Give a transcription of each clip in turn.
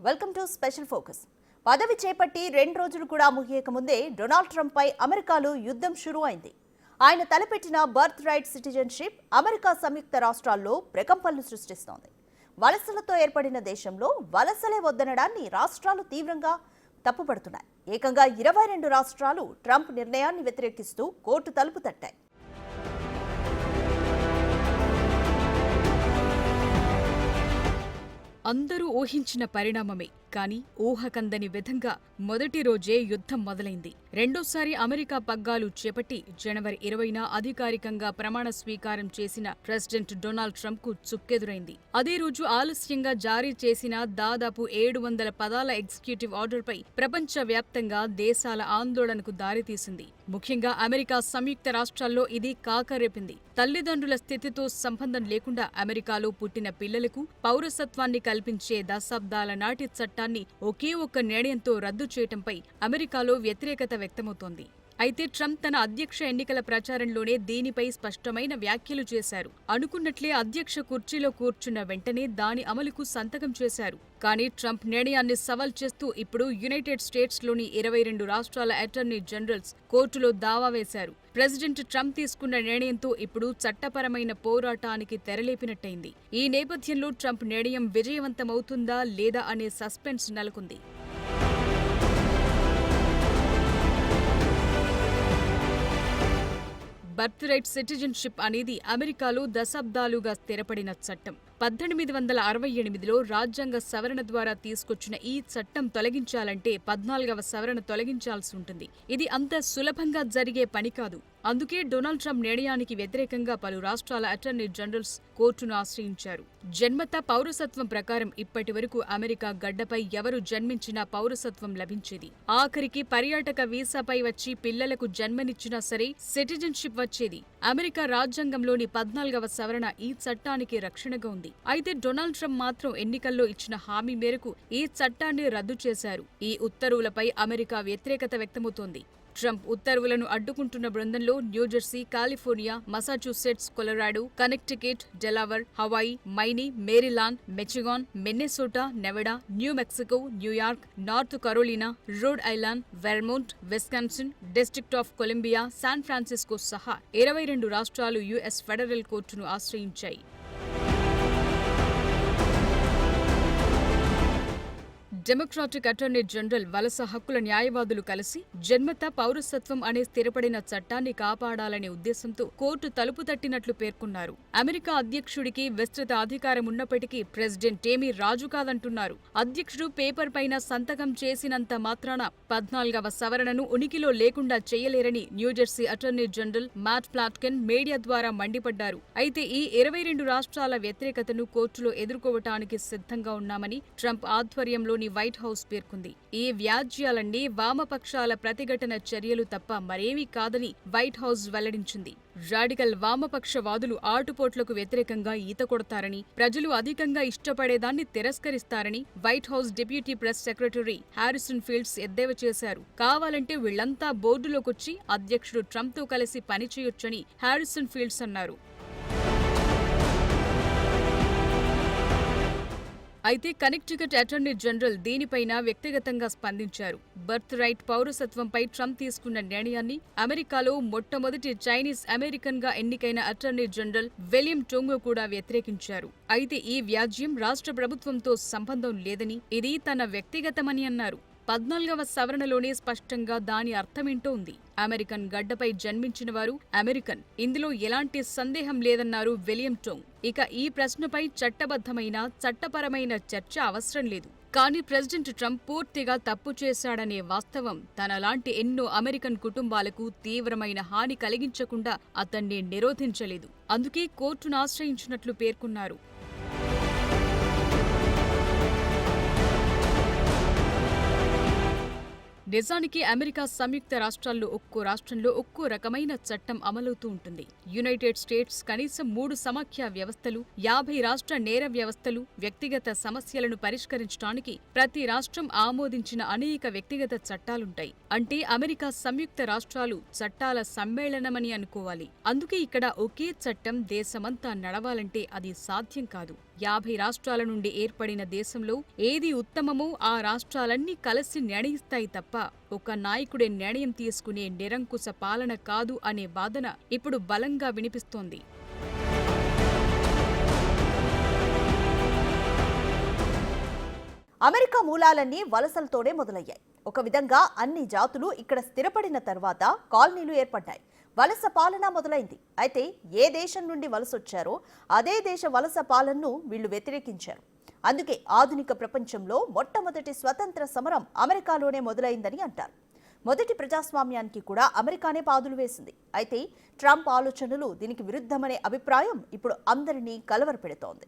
Welcome to special focus. పదవి చేపట్టి 2 రోజులు కూడా ముగియక ముందే డొనాల్డ్ ట్రంప్ పై అమెరికాలో యుద్ధం షురూ అయింది. ఆయన తలపెట్టిన బర్త్ రైట్ సిటిజన్షిప్ అమెరికా సంయుక్త రాష్ట్రాల్లో ప్రకంపనలు సృష్టిస్తోంది. వలసలతో ఏర్పడిన దేశంలో వలసలే వద్దనడాన్ని రాష్ట్రాలు తీవ్రంగా తప్పుపడుతున్నాయి. ఏకంగా 22 రాష్ట్రాలు ట్రంప్ నిర్ణయాన్ని వ్యతిరేకిస్తూ కోర్టు తలుపు తట్టాయి. అందరూ ఊహించిన పరిణామమే. కానీ ఊహకందని విధంగా మొదటి రోజే యుద్ధం మొదలైంది. రెండోసారి అమెరికా పగ్గాలు చేపట్టి జనవరి 20న అధికారికంగా ప్రమాణ స్వీకారం చేసిన ప్రెసిడెంట్ డొనాల్డ్ ట్రంప్ కు చుక్కెదురైంది. అదే రోజు ఆలస్యంగా జారీ చేసిన దాదాపు 700 పదాల ఎగ్జిక్యూటివ్ ఆర్డర్పై ప్రపంచ వ్యాప్తంగా దేశాల ఆందోళనకు దారితీసింది. ముఖ్యంగా అమెరికా సంయుక్త రాష్ట్రాల్లో ఇది కాకరేపింది. తల్లిదండ్రుల స్థితితో సంబంధం లేకుండా అమెరికాలో పుట్టిన పిల్లలకు పౌరసత్వాన్ని కల్పించే దశాబ్దాల నాటి చట్టాన్ని ఒకే ఒక్క నిర్ణయంతో రద్దు చేయటంపై అమెరికాలో వ్యతిరేకత వ్యక్తమవుతోంది. అయితే ట్రంప్ తన అధ్యక్ష ఎన్నికల ప్రచారంలోనే దీనిపై స్పష్టమైన వ్యాఖ్యలు చేశారు. అనుకున్నట్లే అధ్యక్ష కుర్చీలో కూర్చున్న వెంటనే దాని అమలుకు సంతకం చేశారు. కానీ ట్రంప్ నిర్ణయాన్ని సవాల్ చేస్తూ ఇప్పుడు యునైటెడ్ స్టేట్స్లోని 22 రాష్ట్రాల అటార్నీ జనరల్స్ కోర్టులో దావా వేశారు. ప్రెసిడెంట్ ట్రంప్ తీసుకున్న నిర్ణయంతో ఇప్పుడు చట్టపరమైన పోరాటానికి తెరలేపినట్టయింది. ఈ నేపథ్యంలో ట్రంప్ నిర్ణయం విజయవంతమవుతుందా లేదా అనే సస్పెన్స్ నెలకొంది. బర్త్ రైట్ సిటిజన్షిప్ అనేది అమెరికాలో దశాబ్దాలుగా స్థిరపడిన చట్టం. 1868లో రాజ్యాంగ సవరణ ద్వారా తీసుకొచ్చిన ఈ చట్టం తొలగించాలంటే 14వ సవరణ తొలగించాల్సి ఉంటుంది. ఇది అంత సులభంగా జరిగే పని కాదు. అందుకే డొనాల్డ్ ట్రంప్ నిర్ణయానికి వ్యతిరేకంగా పలు రాష్ట్రాల అటార్నీ జనరల్స్ కోర్టును ఆశ్రయించారు. జన్మత పౌరసత్వం ప్రకారం ఇప్పటి వరకు అమెరికా గడ్డపై ఎవరు జన్మించినా పౌరసత్వం లభించేది. ఆఖరికి పర్యాటక వీసాపై వచ్చి పిల్లలకు జన్మనిచ్చినా సరే సిటిజన్షిప్ వచ్చేది. అమెరికా రాజ్యాంగంలోని 14వ సవరణ ఈ చట్టానికి రక్షణగా ఉంది. అయితే డొనాల్డ్ ట్రంప్ మాత్రం ఎన్నికల్లో ఇచ్చిన హామీ మేరకు ఈ చట్టాన్ని రద్దు చేశారు. ఈ ఉత్తర్వులపై అమెరికా వ్యతిరేకత వ్యక్తమవుతోంది. ట్రంప్ ఉత్తర్వులను అడ్డుకుంటున్న బృందంలో New Jersey, California, Massachusetts, Colorado, Connecticut, Delaware, Hawaii, Maine, Maryland, Michigan, Minnesota, Nevada, New Mexico, New York, North Carolina, Rhode Island, Vermont, Wisconsin, District of Columbia, San Francisco సహా 22 రాష్ట్రాలు యుఎస్ ఫెడరల్ కోర్టును ఆశ్రయించాయి. డెమోక్రాటిక్ అటార్నీ జనరల్, వలస హక్కుల న్యాయవాదులు కలిసి జన్మత పౌరసత్వం అనే స్థిరపడిన చట్టాన్ని కాపాడాలనే ఉద్దేశంతో కోర్టు తలుపు తట్టినట్లు పేర్కొన్నారు. అమెరికా అధ్యక్షుడికి విస్తృత అధికారం ఉన్నప్పటికీ ప్రెసిడెంట్ ఏమీ రాజు కాదంటున్నారు. అధ్యక్షుడు పేపర్ పైన సంతకం చేసినంత మాత్రాన 14వ సవరణను ఉనికిలో లేకుండా చేయలేరని New Jersey attorney general Matt Platkin media ద్వారా మండిపడ్డారు. అయితే ఈ 22 రాష్ట్రాల వ్యతిరేకతను కోర్టులో ఎదుర్కోవటానికి సిద్ధంగా ఉన్నామని ట్రంప్ ఆధ్వర్యంలోని వైట్ హౌస్ పేర్కొంది. ఈ వ్యాజ్యాలన్నీ వామపక్షాల ప్రతిఘటన చర్యలు తప్ప మరేమీ కాదని వైట్ హౌస్ వెల్లడించింది. రాడికల్ వామపక్షవాదులు ఆటుపోట్లకు వ్యతిరేకంగా ఈత కొడతారని, ప్రజలు అధికంగా ఇష్టపడేదాన్ని తిరస్కరిస్తారని White House deputy press secretary Harrison Fields ఎద్దేవా చేశారు. కావాలంటే వీళ్లంతా బోర్డులోకొచ్చి అధ్యక్షుడు ట్రంప్తో కలిసి పనిచేయొచ్చని హారిసన్ ఫీల్డ్స్ అన్నారు. అయితే కనెక్టికట్ అటార్నీ జనరల్ దీనిపైన వ్యక్తిగతంగా స్పందించారు. బర్త్ రైట్ పౌరసత్వంపై ట్రంప్ తీసుకున్న నిర్ణయాన్ని అమెరికాలో మొట్టమొదటి చైనీస్ అమెరికన్ గా ఎన్నికైన అటార్నీ జనరల్ విలియం టోంగో కూడా వ్యతిరేకించారు. అయితే ఈ వ్యాజ్యం రాష్ట్ర ప్రభుత్వంతో సంబంధం లేదని, ఇది తన వ్యక్తిగతమని అన్నారు. 14వ సవరణలోనే స్పష్టంగా దాని అర్థమేంటో ఉంది. అమెరికన్ గడ్డపై జన్మించిన వారు అమెరికన్, ఇందులో ఎలాంటి సందేహం లేదన్నారు విలియం టోంగ్. ఇక ఈ ప్రశ్నపై చట్టబద్ధమైన, చట్టపరమైన చర్చ అవసరం లేదు. కానీ ప్రెసిడెంట్ ట్రంప్ పూర్తిగా తప్పు చేశాడనే వాస్తవం తనలాంటి ఎన్నో అమెరికన్ కుటుంబాలకు తీవ్రమైన హాని కలిగించకుండా అతన్ని నిరోధించలేదు. అందుకే కోర్టును ఆశ్రయించినట్లు పేర్కొన్నారు. నిజానికి అమెరికా సంయుక్త రాష్ట్రాల్లో ఒక్కో రాష్ట్రంలో ఒక్కో రకమైన చట్టం అమలవుతూ ఉంటుంది. యునైటెడ్ స్టేట్స్ కనీసం 3 సమాఖ్య వ్యవస్థలు, 50 రాష్ట్ర నేర వ్యవస్థలు, వ్యక్తిగత సమస్యలను పరిష్కరించడానికి ప్రతి రాష్ట్రం ఆమోదించిన అనేక వ్యక్తిగత చట్టాలుంటాయి. అంటే అమెరికా సంయుక్త రాష్ట్రాలు చట్టాల సమ్మేళనమని అనుకోవాలి. అందుకే ఇక్కడ ఒకే చట్టం దేశమంతా నడవాలంటే అది సాధ్యం కాదు. 50 రాష్ట్రాల నుండి ఏర్పడిన దేశంలో ఏది ఉత్తమమో ఆ రాష్ట్రాలన్నీ కలిసి నిర్ణయిస్తాయి తప్ప ఒక నాయకుడే నిర్ణయం తీసుకునే నిరంకుశ పాలన కాదు అనే వాదన ఇప్పుడు బలంగా వినిపిస్తోంది. అమెరికా మూలాలన్నీ వలసలతోనే మొదలయ్యాయి. ఒక విధంగా అన్ని జాతులు ఇక్కడ స్థిరపడిన తర్వాత కాలనీలు ఏర్పడ్డాయి. వలస పాలన మొదలైంది. అయితే ఏ దేశం నుండి వలసొచ్చారో అదే దేశ వలస పాలనను వీళ్లు వ్యతిరేకించారు. అందుకే ఆధునిక ప్రపంచంలో మొట్టమొదటి స్వతంత్ర సమరం అమెరికాలోనే మొదలైందని అంటారు. మొదటి ప్రజాస్వామ్యానికి కూడా అమెరికానే పాదులు వేసింది. అయితే ట్రంప్ ఆలోచనలు దీనికి విరుద్ధమనే అభిప్రాయం ఇప్పుడు అందరినీ కలవరపెడుతోంది.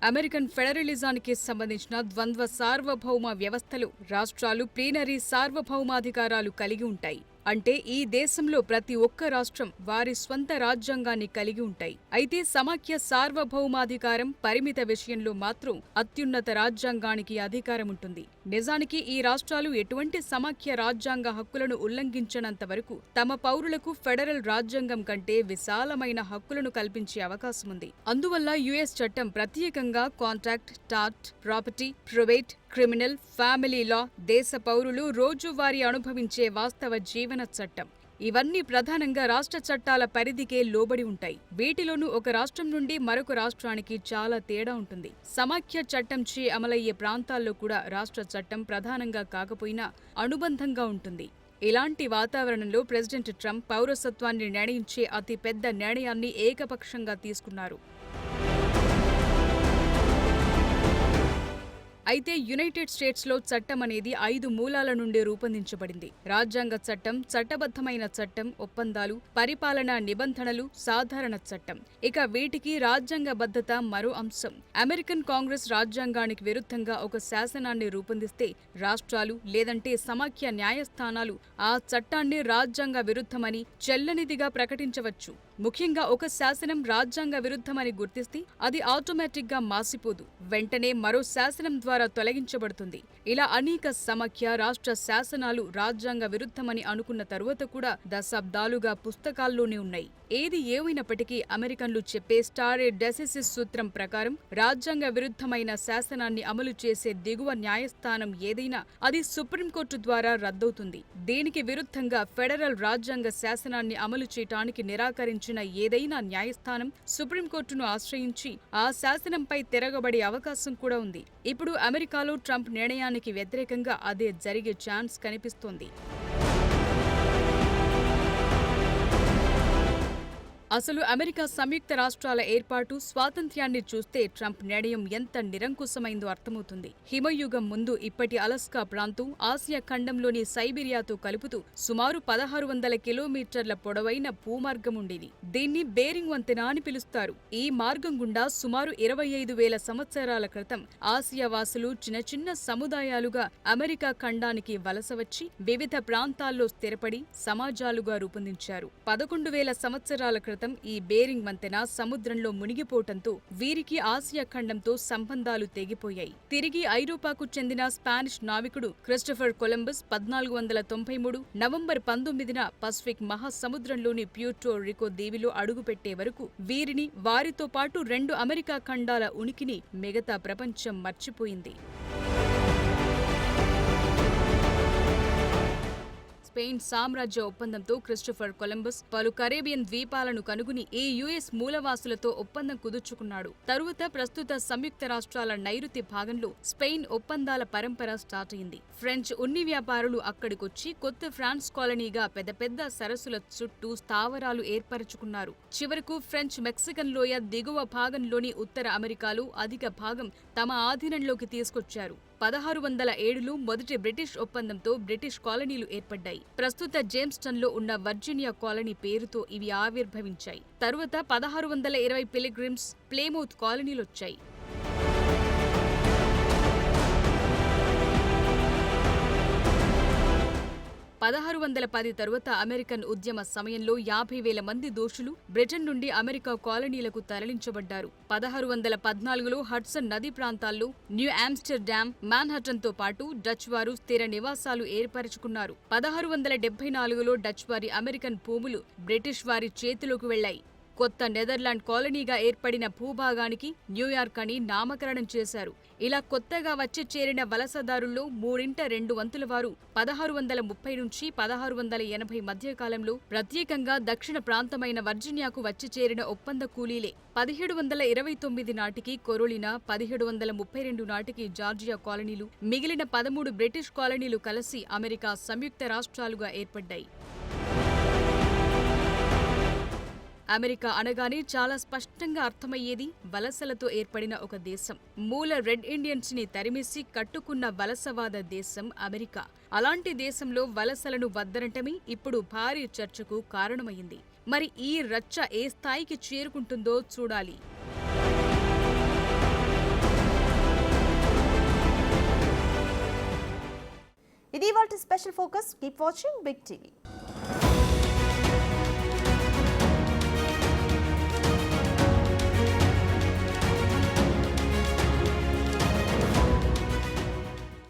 అమెరికన్ ఫెడరలిజానికి సంబంధించిన ద్వంద్వ సార్వభౌమ వ్యవస్థలు రాష్ట్రాలు ప్లీనరీ సార్వభౌమాధికారాలు కలిగి ఉంటాయి. అంటే ఈ దేశంలో ప్రతి ఒక్క రాష్ట్రం వారి స్వంత రాజ్యాంగాన్ని కలిగి ఉంటాయి. అయితే సమాఖ్య సార్వభౌమాధికారం పరిమిత విషయంలో మాత్రం అత్యున్నత రాజ్యాంగానికి అధికారం ఉంటుంది. నిజానికి ఈ రాష్ట్రాలు ఎటువంటి సమాఖ్య రాజ్యాంగ హక్కులను ఉల్లంఘించనంత వరకు తమ పౌరులకు ఫెడరల్ రాజ్యాంగం కంటే విశాలమైన హక్కులను కల్పించే అవకాశం ఉంది. అందువల్ల యుఎస్ చట్టం ప్రత్యేకంగా contract, tort, property, probate, criminal, family law, దేశ పౌరులు రోజువారీ అనుభవించే వాస్తవ జీవన చట్టం ఇవన్నీ ప్రధానంగా రాష్ట్ర చట్టాల పరిధికే లోబడి ఉంటాయి. వీటిలోనూ ఒక రాష్ట్రం నుండి మరొక రాష్ట్రానికి చాలా తేడా ఉంటుంది. సమాఖ్య చట్టంచే అమలయ్యే ప్రాంతాల్లో కూడా రాష్ట్ర చట్టం ప్రధానంగా కాకపోయినా అనుబంధంగా ఉంటుంది. ఇలాంటి వాతావరణంలో ప్రెసిడెంట్ ట్రంప్ పౌరసత్వాన్ని నిర్ణయించే అతి పెద్ద నిర్ణయాన్ని ఏకపక్షంగా తీసుకున్నారు. అయితే యునైటెడ్ స్టేట్స్లో చట్టం అనేది 5 మూలాల నుండి రూపొందించబడింది. రాజ్యాంగ చట్టం, చట్టబద్ధమైన చట్టం, ఒప్పందాలు, పరిపాలనా నిబంధనలు, సాధారణ చట్టం. ఇక వీటికి రాజ్యాంగబద్ధత మరో అంశం. అమెరికన్ కాంగ్రెస్ రాజ్యాంగానికి విరుద్ధంగా ఒక శాసనాన్ని రూపొందిస్తే రాష్ట్రాలు లేదంటే సమాఖ్య న్యాయస్థానాలు ఆ చట్టాన్ని రాజ్యాంగ విరుద్ధమని చెల్లనిదిగా ప్రకటించవచ్చు. ముఖ్యంగా ఒక శాసనం రాజ్యాంగ విరుద్ధమని గుర్తిస్తే అది ఆటోమేటిక్గా మాసిపోదు, వెంటనే మరో శాసనం ద్వారా తొలగించబడుతుంది. ఇలా అనేక సమాఖ్య రాష్ట్ర శాసనాలు రాజ్యాంగ విరుద్ధమని అనుకున్న తరువాత కూడా దశాబ్దాలుగా పుస్తకాల్లోనే ఉన్నాయి. ఏది ఏమైనప్పటికీ అమెరికన్లు చెప్పే స్టారే డెసిసిస్ సూత్రం ప్రకారం రాజ్యాంగ విరుద్ధమైన శాసనాన్ని అమలు చేసే దిగువ న్యాయస్థానం ఏదైనా అది సుప్రీంకోర్టు ద్వారా రద్దవుతుంది. దీనికి విరుద్ధంగా ఫెడరల్ రాజ్యాంగ శాసనాన్ని అమలు చేయటానికి నిరాకరించిన ఏదైనా న్యాయస్థానం సుప్రీంకోర్టును ఆశ్రయించి ఆ శాసనంపై తిరగబడే అవకాశం కూడా ఉంది. ఇప్పుడు అమెరికాలో ట్రంప్ నిర్ణయానికి వ్యతిరేకంగా అదే జరిగే ఛాన్స్ కనిపిస్తోంది. అసలు అమెరికా సంయుక్త రాష్ట్రాల ఏర్పాటు, స్వాతంత్ర్యాన్ని చూస్తే ట్రంప్ నిర్ణయం ఎంత నిరంకుశమైందో అర్థమవుతుంది. హిమయుగం ముందు ఇప్పటి అలస్కా ప్రాంతం ఆసియా ఖండంలోని సైబీరియాతో కలుపుతూ సుమారు 1600 కిలోమీటర్ల పొడవైన భూమార్గం ఉండేది. దీన్ని బేరింగ్ వంతెన అని పిలుస్తారు. ఈ మార్గం గుండా సుమారు 25,000 సంవత్సరాల క్రితం ఆసియా వాసులు చిన్న చిన్న సముదాయాలుగా అమెరికా ఖండానికి వలస వచ్చి వివిధ ప్రాంతాల్లో స్థిరపడి సమాజాలుగా రూపొందించారు. 11,000 సంవత్సరాల క్రితం ఈ బేరింగ్ వంతెన సముద్రంలో మునిగిపోవటంతో వీరికి ఆసియా ఖండంతో సంబంధాలు తెగిపోయాయి. తిరిగి ఐరోపాకు చెందిన స్పానిష్ నావికుడు క్రిస్టోఫర్ కొలంబస్ 1493 నవంబర్ 19న పసిఫిక్ మహాసముద్రంలోని ప్యూర్టో రికో దీవిలో అడుగుపెట్టే వరకు వీరిని, వారితో పాటు 2 అమెరికా ఖండాల ఉనికిని మిగతా ప్రపంచం మర్చిపోయింది. స్పెయిన్ సామ్రాజ్య ఒప్పందంతో క్రిస్టోఫర్ కొలంబస్ పలు కరేబియన్ ద్వీపాలను కనుగొని ఈ యుఎస్ మూలవాసులతో ఒప్పందం కుదుర్చుకున్నాడు. తరువాత ప్రస్తుత సంయుక్త రాష్ట్రాల నైరుతి భాగంలో స్పెయిన్ ఒప్పందాల పరంపర స్టార్ట్ అయింది. ఫ్రెంచ్ ఉన్ని వ్యాపారులు అక్కడికొచ్చి కొత్త ఫ్రాన్స్ కాలనీగా పెద్ద పెద్ద సరస్సుల చుట్టూ స్థావరాలు ఏర్పరచుకున్నారు. చివరకు ఫ్రెంచ్ మెక్సికన్ లోయ దిగువ భాగంలోని ఉత్తర అమెరికాలో అధిక భాగం తమ ఆధీనంలోకి తీసుకొచ్చారు. 1607లో మొదటి బ్రిటిష్ ఒప్పందంతో బ్రిటిష్ కాలనీలు ఏర్పడ్డాయి. ప్రస్తుత జేమ్స్టన్లో ఉన్న వర్జీనియా కాలనీ పేరుతో ఇవి ఆవిర్భవించాయి. తరువాత 1620 పిలిగ్రిమ్స్, ప్లేమౌత్ కాలనీలొచ్చాయి. 1610 తరువాత అమెరికన్ ఉద్యమ సమయంలో 50,000 మంది దోషులు బ్రిటన్ నుండి అమెరికా కాలనీలకు తరలించబడ్డారు. 1614లో హడ్సన్ నదీ ప్రాంతాల్లో న్యూ ఆమ్స్టర్డామ్, మాన్హటన్తో పాటు డచ్ వారు స్థిర నివాసాలు ఏర్పరచుకున్నారు. 1674లో డచ్ వారి అమెరికన్ భూములు బ్రిటిష్ వారి చేతిలోకి వెళ్లాయి. కొత్త నెదర్లాండ్ కాలనీగా ఏర్పడిన భూభాగానికి న్యూయార్క్ అని నామకరణం చేశారు. ఇలా కొత్తగా వచ్చి చేరిన వలసదారుల్లో 3/2 వంతుల వారు 1630 నుంచి 1680 మధ్య కాలంలో ప్రత్యేకంగా దక్షిణ ప్రాంతమైన వర్జీనియాకు వచ్చి చేరిన ఒప్పంద కూలీలే. 1729 నాటికి కొరోలినా, 1732 నాటికి జార్జియా కాలనీలు, మిగిలిన 13 బ్రిటిష్ కాలనీలు కలిసి అమెరికా సంయుక్త రాష్ట్రాలుగా ఏర్పడ్డాయి. అమెరికా అనగానే చాలా స్పష్టంగా అర్థమయ్యేది వలసలతో ఏర్పడిన ఒక దేశం. మూల రెడ్ ఇండియన్స్ ని తరిమేసి కట్టుకున్న వలసవాద దేశం అమెరికా. అలాంటి దేశంలో వలసలను వద్దనటమే ఇప్పుడు భారీ చర్చకు కారణమైంది. మరి ఈ రచ్చ ఏ స్థాయికి చేరుకుంటుందో చూడాలి. ఇది ఇవాల్టి special focus. Keep watching Big TV.